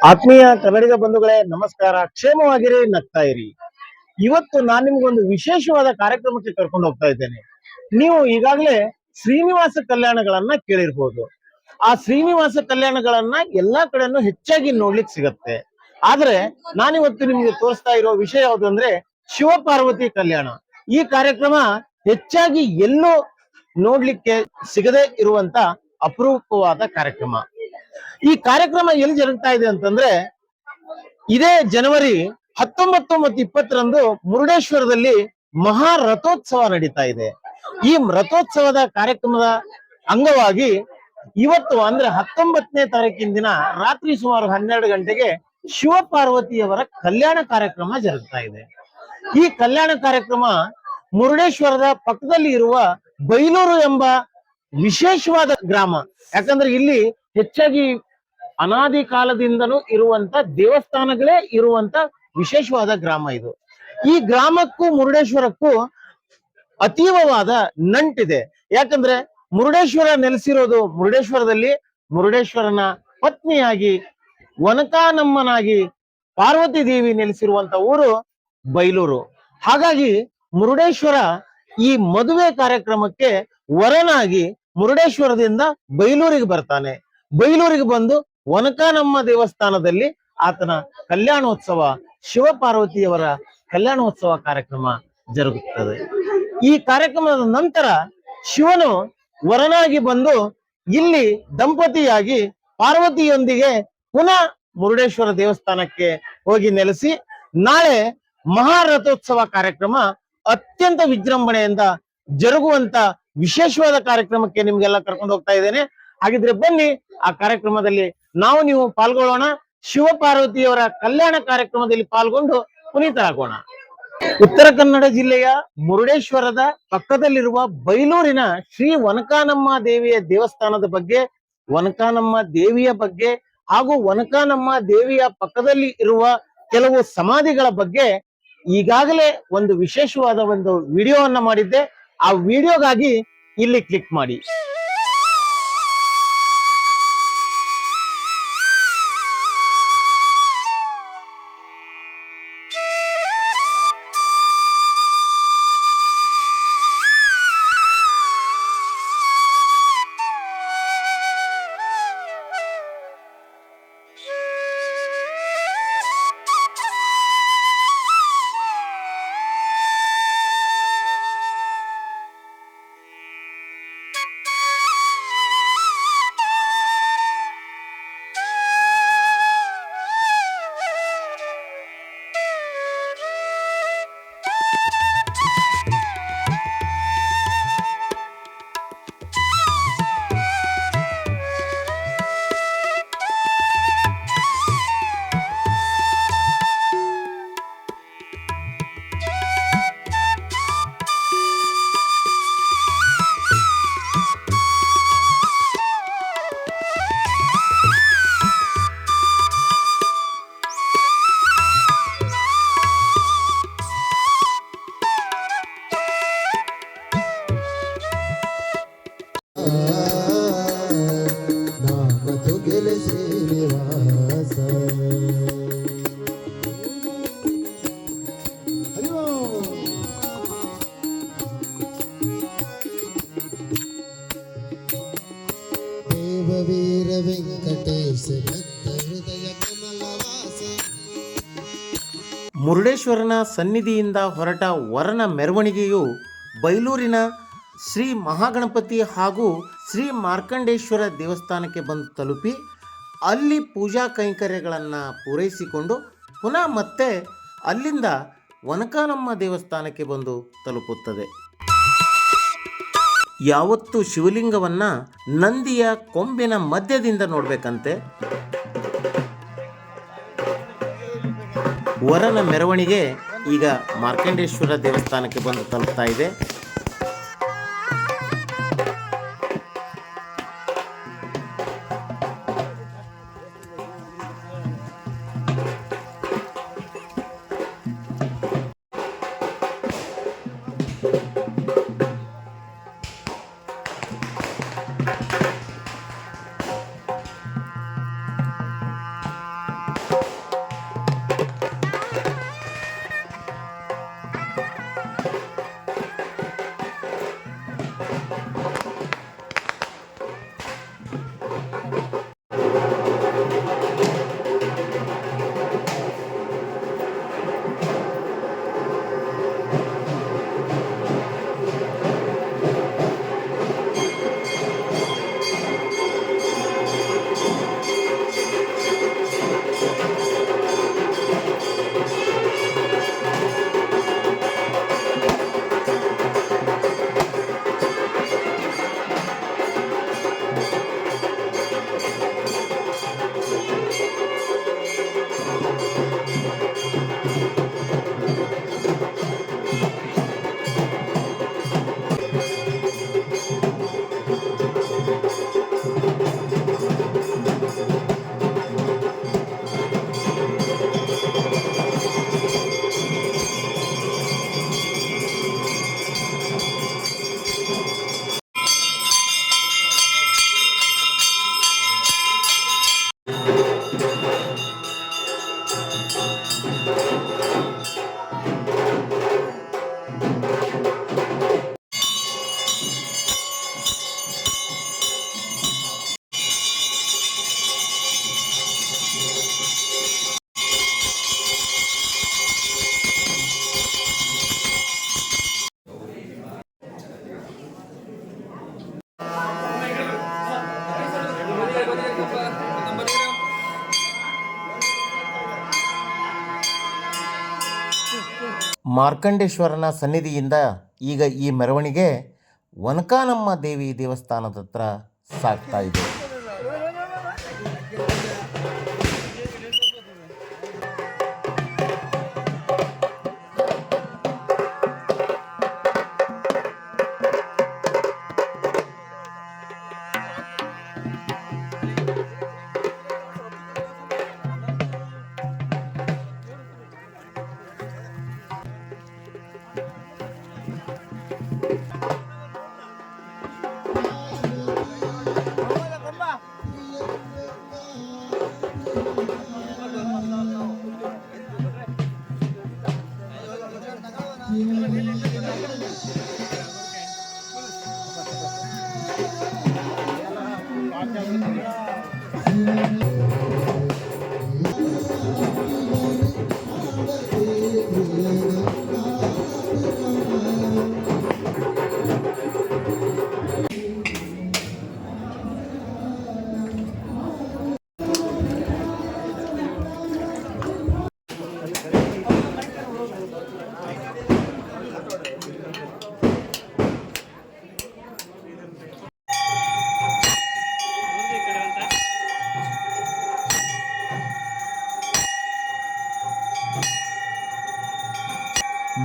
ಆತ್ಮೀಯ ಕನ್ನಡಿಗ ಬಂಧುಗಳೇ, ನಮಸ್ಕಾರ. ಕ್ಷೇಮವಾಗಿರಿ, ನಗ್ತಾ ಇರಿ. ಇವತ್ತು ನಾನು ನಿಮ್ಗೊಂದು ವಿಶೇಷವಾದ ಕಾರ್ಯಕ್ರಮಕ್ಕೆ ಕರ್ಕೊಂಡು ಹೋಗ್ತಾ ಇದ್ದೇನೆ. ನೀವು ಈಗಾಗಲೇ ಶ್ರೀನಿವಾಸ ಕಲ್ಯಾಣಗಳನ್ನ ಕೇಳಿರ್ಬೋದು. ಆ ಶ್ರೀನಿವಾಸ ಕಲ್ಯಾಣಗಳನ್ನ ಎಲ್ಲಾ ಕಡೆನೂ ಹೆಚ್ಚಾಗಿ ನೋಡ್ಲಿಕ್ಕೆ ಸಿಗತ್ತೆ. ಆದ್ರೆ ನಾನಿವತ್ತು ನಿಮ್ಗೆ ತೋರಿಸ್ತಾ ಇರೋ ವಿಷಯ ಯಾವುದು ಅಂದ್ರೆ ಶಿವಪಾರ್ವತಿ ಕಲ್ಯಾಣ. ಈ ಕಾರ್ಯಕ್ರಮ ಹೆಚ್ಚಾಗಿ ಎಲ್ಲೂ ನೋಡ್ಲಿಕ್ಕೆ ಸಿಗದೆ ಇರುವಂತ ಅಪರೂಪವಾದ ಕಾರ್ಯಕ್ರಮ. ಈ ಕಾರ್ಯಕ್ರಮ ಎಲ್ಲಿ ಜರುಗ್ತಾ ಇದೆ ಅಂತಂದ್ರೆ, ಇದೇ ಜನವರಿ 19 ಮತ್ತು 20ರಂದು ಮುರುಡೇಶ್ವರದಲ್ಲಿ ಮಹಾರಥೋತ್ಸವ ನಡೀತಾ ಇದೆ. ಈ ರಥೋತ್ಸವದ ಕಾರ್ಯಕ್ರಮದ ಅಂಗವಾಗಿ ಇವತ್ತು ಅಂದ್ರೆ 19ನೇ ತಾರೀಕಿನ ದಿನ ರಾತ್ರಿ ಸುಮಾರು 12 ಗಂಟೆಗೆ ಶಿವಪಾರ್ವತಿಯವರ ಕಲ್ಯಾಣ ಕಾರ್ಯಕ್ರಮ ಜರುಗ್ತಾ ಇದೆ. ಈ ಕಲ್ಯಾಣ ಕಾರ್ಯಕ್ರಮ ಮುರುಡೇಶ್ವರದ ಪಕ್ಕದಲ್ಲಿ ಇರುವ ಬೈಲೂರು ಎಂಬ ವಿಶೇಷವಾದ ಗ್ರಾಮ. ಯಾಕಂದ್ರೆ ಇಲ್ಲಿ ಹೆಚ್ಚಾಗಿ ಅನಾದಿ ಕಾಲದಿಂದನೂ ಇರುವಂತ ದೇವಸ್ಥಾನಗಳೇ ಇರುವಂತ ವಿಶೇಷವಾದ ಗ್ರಾಮ ಇದು. ಈ ಗ್ರಾಮಕ್ಕೂ ಮುರುಡೇಶ್ವರಕ್ಕೂ ಅತೀವವಾದ ನಂಟಿದೆ. ಯಾಕಂದ್ರೆ ಮುರುಡೇಶ್ವರ ನೆಲೆಸಿರೋದು ಮುರುಡೇಶ್ವರದಲ್ಲಿ, ಮುರುಡೇಶ್ವರನ ಪತ್ನಿಯಾಗಿ ವನಕಾನಮ್ಮನಾಗಿ ಪಾರ್ವತಿ ದೇವಿ ನೆಲೆಸಿರುವಂತ ಊರು ಬೈಲೂರು. ಹಾಗಾಗಿ ಮುರುಡೇಶ್ವರ ಈ ಮದುವೆ ಕಾರ್ಯಕ್ರಮಕ್ಕೆ ವರನಾಗಿ ಮುರುಡೇಶ್ವರದಿಂದ ಬೈಲೂರಿಗೆ ಬರ್ತಾನೆ. ಬೈಲೂರಿಗೆ ಬಂದು ವನಕಾನಮ್ಮ ದೇವಸ್ಥಾನದಲ್ಲಿ ಆತನ ಕಲ್ಯಾಣೋತ್ಸವ, ಶಿವಪಾರ್ವತಿಯವರ ಕಲ್ಯಾಣೋತ್ಸವ ಕಾರ್ಯಕ್ರಮ ಜರುಗುತ್ತದೆ. ಈ ಕಾರ್ಯಕ್ರಮದ ನಂತರ ಶಿವನು ವರನಾಗಿ ಬಂದು ಇಲ್ಲಿ ದಂಪತಿಯಾಗಿ ಪಾರ್ವತಿಯೊಂದಿಗೆ ಪುನಃ ಮುರುಡೇಶ್ವರ ದೇವಸ್ಥಾನಕ್ಕೆ ಹೋಗಿ ನೆಲೆಸಿ ನಾಳೆ ಮಹಾರಥೋತ್ಸವ ಕಾರ್ಯಕ್ರಮ ಅತ್ಯಂತ ವಿಜೃಂಭಣೆಯಿಂದ ಜರುಗುವಂತ ವಿಶೇಷವಾದ ಕಾರ್ಯಕ್ರಮಕ್ಕೆ ನಿಮ್ಗೆಲ್ಲ ಕರ್ಕೊಂಡು ಹೋಗ್ತಾ ಇದ್ದೇನೆ. ಹಾಗಿದ್ರೆ ಬನ್ನಿ, ಆ ಕಾರ್ಯಕ್ರಮದಲ್ಲಿ ನೀವು ಪಾಲ್ಗೊಳ್ಳೋಣ. ಶಿವಪಾರ್ವತಿಯವರ ಕಲ್ಯಾಣ ಕಾರ್ಯಕ್ರಮದಲ್ಲಿ ಪಾಲ್ಗೊಂಡು ಪುನೀತರಾಗೋಣ. ಉತ್ತರ ಕನ್ನಡ ಜಿಲ್ಲೆಯ ಮುರುಡೇಶ್ವರದ ಪಕ್ಕದಲ್ಲಿರುವ ಬೈಲೂರಿನ ಶ್ರೀ ವನಕಾನಮ್ಮ ದೇವಿಯ ದೇವಸ್ಥಾನದ ಬಗ್ಗೆ, ವನಕಾನಮ್ಮ ದೇವಿಯ ಬಗ್ಗೆ ಹಾಗೂ ವನಕಾನಮ್ಮ ದೇವಿಯ ಪಕ್ಕದಲ್ಲಿ ಇರುವ ಕೆಲವು ಸಮಾಧಿಗಳ ಬಗ್ಗೆ ಈಗಾಗಲೇ ಒಂದು ವಿಶೇಷವಾದ ಒಂದು ವಿಡಿಯೋವನ್ನ ಮಾಡಿದ್ದೆ. ಆ ವಿಡಿಯೋಗಾಗಿ ಇಲ್ಲಿ ಕ್ಲಿಕ್ ಮಾಡಿ. ಮುರುಡೇಶ್ವರನ ಸನ್ನಿಧಿಯಿಂದ ಹೊರಟ ವರನ ಮೆರವಣಿಗೆಯು ಬೈಲೂರಿನ ಶ್ರೀ ಮಹಾಗಣಪತಿ ಹಾಗೂ ಶ್ರೀ ಮಾರ್ಕಂಡೇಶ್ವರ ದೇವಸ್ಥಾನಕ್ಕೆ ಬಂದು ತಲುಪಿ ಅಲ್ಲಿ ಪೂಜಾ ಕೈಂಕರ್ಯಗಳನ್ನು ಪೂರೈಸಿಕೊಂಡು ಪುನಃ ಮತ್ತೆ ಅಲ್ಲಿಂದ ವನಕಾನಮ್ಮ ದೇವಸ್ಥಾನಕ್ಕೆ ಬಂದು ತಲುಪುತ್ತದೆ. ಯಾವತ್ತು ಶಿವಲಿಂಗವನ್ನು ನಂದಿಯ ಕೊಂಬಿನ ಮಧ್ಯದಿಂದ ನೋಡಬೇಕಂತೆ. ವರನ ಮೆರವಣಿಗೆ ಈಗ ಮಾರ್ಕಂಡೇಶ್ವರ ದೇವಸ್ಥಾನಕ್ಕೆ ಬಂದು ತಲುಪ್ತಾ ಇದೆ. ಮಾರ್ಕಂಡೇಶ್ವರನ ಸನ್ನಿಧಿಯಿಂದ ಈಗ ಈ ಮೆರವಣಿಗೆ ವನಕಾನಮ್ಮ ದೇವಿ ದೇವಸ್ಥಾನದ ಹತ್ರ ಸಾಗ್ತಾ ಇದೆ.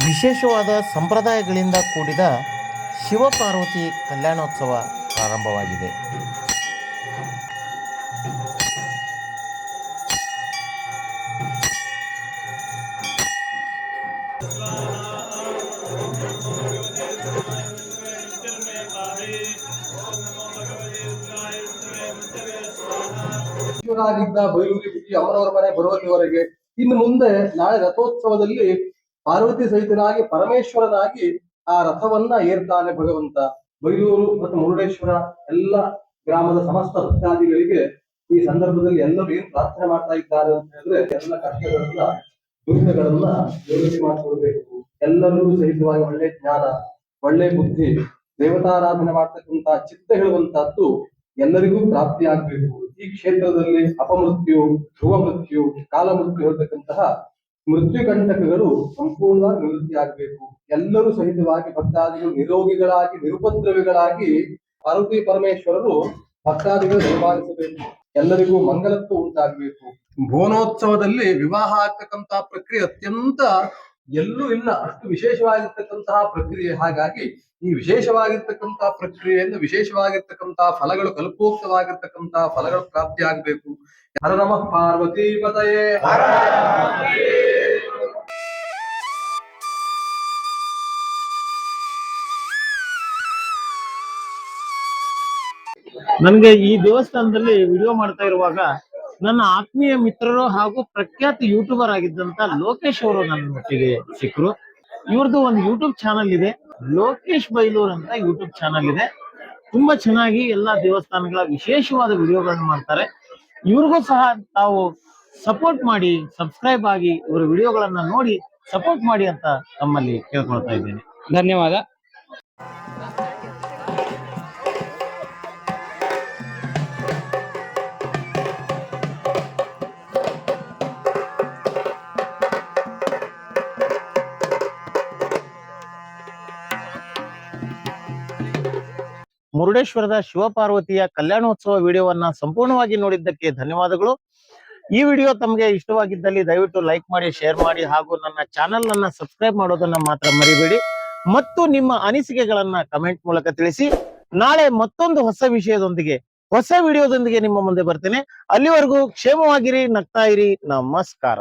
ವಿಶೇಷವಾದ ಸಂಪ್ರದಾಯಗಳಿಂದ ಕೂಡಿದ ಶಿವಪಾರ್ವತಿ ಕಲ್ಯಾಣೋತ್ಸವ ಪ್ರಾರಂಭವಾಗಿದೆ. ಬೈಲೂರಿ ಬಿಟ್ಟು ಅಮ್ಮನವರ ಮನೆ ಬರುವಲ್ಲಿವರೆಗೆ ಇನ್ನು ಮುಂದೆ ನಾಳೆ ರಥೋತ್ಸವದಲ್ಲಿ ಪಾರ್ವತಿ ಸಹಿತನಾಗಿ ಪರಮೇಶ್ವರನಾಗಿ ಆ ರಥವನ್ನ ಏರ್ತಾನೆ ಭಗವಂತ. ಬೈಲೂರು ಮತ್ತು ಮುರುಡೇಶ್ವರ ಎಲ್ಲ ಗ್ರಾಮದ ಸಮಸ್ತ ಭಕ್ತಾದಿಗಳಿಗೆ ಈ ಸಂದರ್ಭದಲ್ಲಿ ಎಲ್ಲರೂ ಏನ್ ಪ್ರಾರ್ಥನೆ ಮಾಡ್ತಾ ಇದ್ದಾರೆ ಅಂತ ಹೇಳಿದ್ರೆ, ಎಲ್ಲ ಕಷ್ಟಗಳನ್ನ ದುರಿತಗಳನ್ನ ನಿವೃತ್ತಿ ಮಾಡಿಕೊಡ್ಬೇಕು. ಎಲ್ಲರೂ ಸಹಿತವಾಗಿ ಒಳ್ಳೆ ಜ್ಞಾನ, ಒಳ್ಳೆ ಬುದ್ಧಿ, ದೇವತಾರಾಧನೆ ಮಾಡ್ತಕ್ಕಂತ ಚಿತ್ತ ಹೇಳುವಂತಹದ್ದು ಎಲ್ಲರಿಗೂ ಪ್ರಾಪ್ತಿಯಾಗಬೇಕು. ಈ ಕ್ಷೇತ್ರದಲ್ಲಿ ಅಪಮೃತ್ಯು, ಧ್ರುವ ಮೃತ್ಯು, ಕಾಲ ಮೃತ್ಯು ಹೇಳ್ತಕ್ಕಂತಹ ಮೃತ್ಯು ಕಂಟಕಗಳು ಸಂಪೂರ್ಣವಾಗಿ ನಿವೃತ್ತಿ ಆಗಬೇಕು. ಎಲ್ಲರೂ ಸಹಿತವಾಗಿ ಭಕ್ತಾದಿಗಳು ನಿರೋಗಿಗಳಾಗಿ, ನಿರುಪದ್ರವಿಗಳಾಗಿ ಪಾರ್ವತಿ ಪರಮೇಶ್ವರರು ಭಕ್ತಾದಿಗಳು ನಿರ್ವಹಿಸಬೇಕು. ಎಲ್ಲರಿಗೂ ಮಂಗಲತ್ವ ಉಂಟಾಗಬೇಕು. ಬೋನೋತ್ಸವದಲ್ಲಿ ವಿವಾಹ ಆಗ್ತಕ್ಕಂತಹ ಪ್ರಕ್ರಿಯೆ ಅತ್ಯಂತ ಎಲ್ಲೂ ಇಲ್ಲ, ಅಷ್ಟು ವಿಶೇಷವಾಗಿರ್ತಕ್ಕಂತಹ ಪ್ರಕ್ರಿಯೆ. ಹಾಗಾಗಿ ಈ ವಿಶೇಷವಾಗಿರ್ತಕ್ಕಂತಹ ಪ್ರಕ್ರಿಯೆಯಿಂದ ವಿಶೇಷವಾಗಿರ್ತಕ್ಕಂತಹ ಫಲಗಳು, ಕಲ್ಪೋಕ್ತವಾಗಿರ್ತಕ್ಕಂತಹ ಫಲಗಳು ಪ್ರಾಪ್ತಿ ಆಗಬೇಕು. ಹರ ನಮಃ ಪಾರ್ವತಿ ಪತಯೇ. ನನಗೆ ಈ ದೇವಸ್ಥಾನದಲ್ಲಿ ವಿಡಿಯೋ ಮಾಡ್ತಾ ಇರುವಾಗ ನನ್ನ ಆತ್ಮೀಯ ಮಿತ್ರರು ಹಾಗೂ ಪ್ರಖ್ಯಾತ ಯೂಟ್ಯೂಬರ್ ಆಗಿದ್ದಂತ ಲೋಕೇಶ್ ಅವರು ನನ್ನ ಒಟ್ಟಿಗೆ ಸಿಕ್ಕರು. ಇವ್ರದ್ದು ಒಂದು ಯೂಟ್ಯೂಬ್ ಚಾನಲ್ ಇದೆ, ಲೋಕೇಶ್ ಬೈಲೂರ್ ಅಂತ ಯೂಟ್ಯೂಬ್ ಚಾನಲ್ ಇದೆ. ತುಂಬಾ ಚೆನ್ನಾಗಿ ಎಲ್ಲಾ ದೇವಸ್ಥಾನಗಳ ವಿಶೇಷವಾದ ವಿಡಿಯೋಗಳನ್ನ ಮಾಡ್ತಾರೆ. ಇವ್ರಿಗೂ ಸಹ ತಾವು ಸಪೋರ್ಟ್ ಮಾಡಿ, ಸಬ್ಸ್ಕ್ರೈಬ್ ಆಗಿ ಇವರ ವಿಡಿಯೋಗಳನ್ನ ನೋಡಿ ಸಪೋರ್ಟ್ ಮಾಡಿ ಅಂತ ತಮ್ಮಲ್ಲಿ ಕೇಳ್ಕೊಳ್ತಾ ಇದ್ದೇನೆ. ಧನ್ಯವಾದ. ಮುರುಡೇಶ್ವರದ ಶಿವಪಾರ್ವತಿಯ ಕಲ್ಯಾಣೋತ್ಸವ ವಿಡಿಯೋವನ್ನ ಸಂಪೂರ್ಣವಾಗಿ ನೋಡಿದ್ದಕ್ಕೆ ಧನ್ಯವಾದಗಳು. ಈ ವಿಡಿಯೋ ತಮಗೆ ಇಷ್ಟವಾಗಿದ್ದಲ್ಲಿ ದಯವಿಟ್ಟು ಲೈಕ್ ಮಾಡಿ, ಶೇರ್ ಮಾಡಿ ಹಾಗೂ ನನ್ನ ಚಾನೆಲ್ ಅನ್ನ ಸಬ್ಸ್ಕ್ರೈಬ್ ಮಾಡೋದನ್ನ ಮಾತ್ರ ಮರಿಬೇಡಿ. ಮತ್ತು ನಿಮ್ಮ ಅನಿಸಿಕೆಗಳನ್ನ ಕಮೆಂಟ್ ಮೂಲಕ ತಿಳಿಸಿ. ನಾಳೆ ಮತ್ತೊಂದು ಹೊಸ ವಿಷಯದೊಂದಿಗೆ, ಹೊಸ ವಿಡಿಯೋದೊಂದಿಗೆ ನಿಮ್ಮ ಮುಂದೆ ಬರ್ತೇನೆ. ಅಲ್ಲಿವರೆಗೂ ಕ್ಷೇಮವಾಗಿರಿ, ನಗ್ತಾ ಇರಿ. ನಮಸ್ಕಾರ.